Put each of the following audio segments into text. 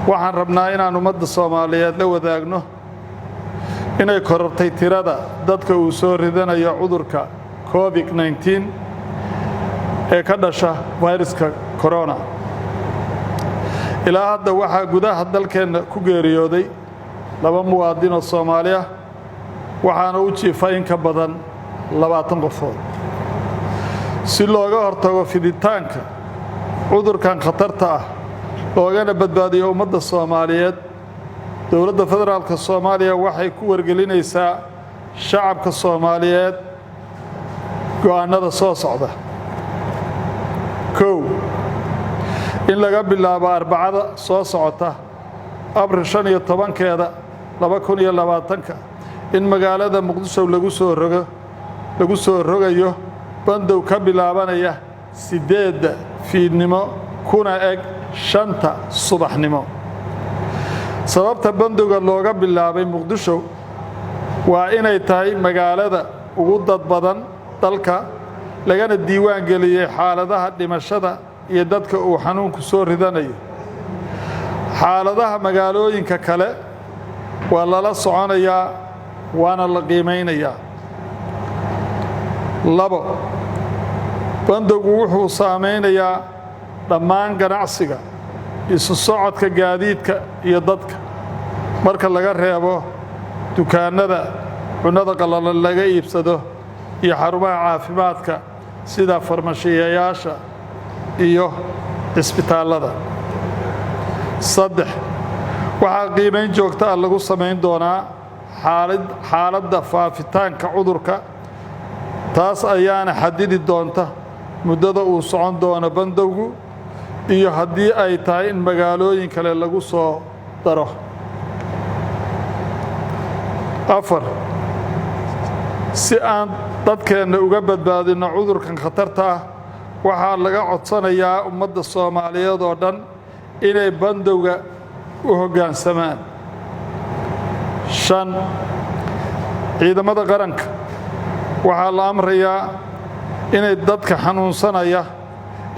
waxaan rabnaa inaan ummadda Soomaaliyeed la wadaagno inay korortay tirada dadka uu soo ridanayo cudurka COVID-19 ee ka dhasha fayraska corona. ilaa hadda waxaa gudaha dalkeena ku geeriyooday 2 muwaadin oo Soomaali ah waxaana u jiifay in ka badan 20 qofood. si looga hortago fiditaanka cudurkan khatarta ah loogana badbaadiyo ummadda Soomaaliyeed, dowladda federaalka Soomaaliya waxay ku wargelinaysaa shacabka Soomaaliyeed go'aanada soo socda. 1. in laga bilaabo Arbacada soo socota Abriil 15 2020 in magaalada Muqdisho lagu soo rogayo bandow ka bilaabanaya 8 fiidnimo kuna eg 5 subaxnimo. sababta bandowga looga bilaabay Muqdisho waa inay tahay magaalada ugu dad badan dalka, lagana diiwaan geliyay xaaladaha dhimashada iyo dadka uu xanuunku soo ridanayo. xaaladaha magaalooyinka kale waa lala soconayaa waana la qiimeynayaa. 2. bandowgu wuxuu saameynayaa dhammaan ganacsiga, isu socodka gaadiidka iyo dadka, marka laga reebo dukaanada cunada qallalan laga iibsado iyo xarumaha caafimaadka sida farmashiyeyaasha iyo isbitaalada. 3. waxaa qiimeyn joogto ah lagu sameyn doonaa xaaladda faafitaanka cudurka, taas ayaana xadidi doonta muddada uu socon doono bandowgu iyo haddii ay tahay in magaalooyin kale lagu soo daro. 4. si aan dadkeena uga badbaadino cudurkan khatarta ah waxaa laga codsanayaa ummadda Soomaaliyeed oo dhan inay bandowga u hoggaansamaan. 5. ciidamada qaranka waxaa la amrayaa inay dadka xanuunsanaya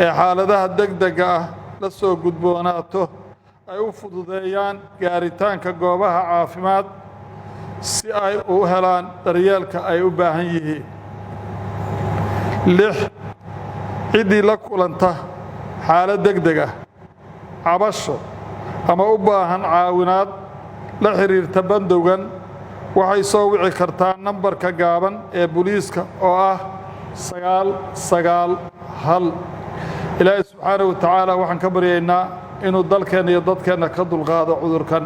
ee xaaladaha degdega ah la soo gudboonaato ay u fududeeyaan gaaritaanka goobaha caafimaad si ay u helaan daryeelka ay u baahan yihiin. 6. ciddii la kulanta xaalad degdeg ah, cabasho ama u baahan caawinaad la xiriirta bandowgan waxay soo wici kartaa nambarka gaaban ee booliiska oo ah 991. ilaahay subxaanahu wa tacaala waxaan ka baryaynaa inuu dalkeena iyo dadkeena ka dulqaado cudurkan.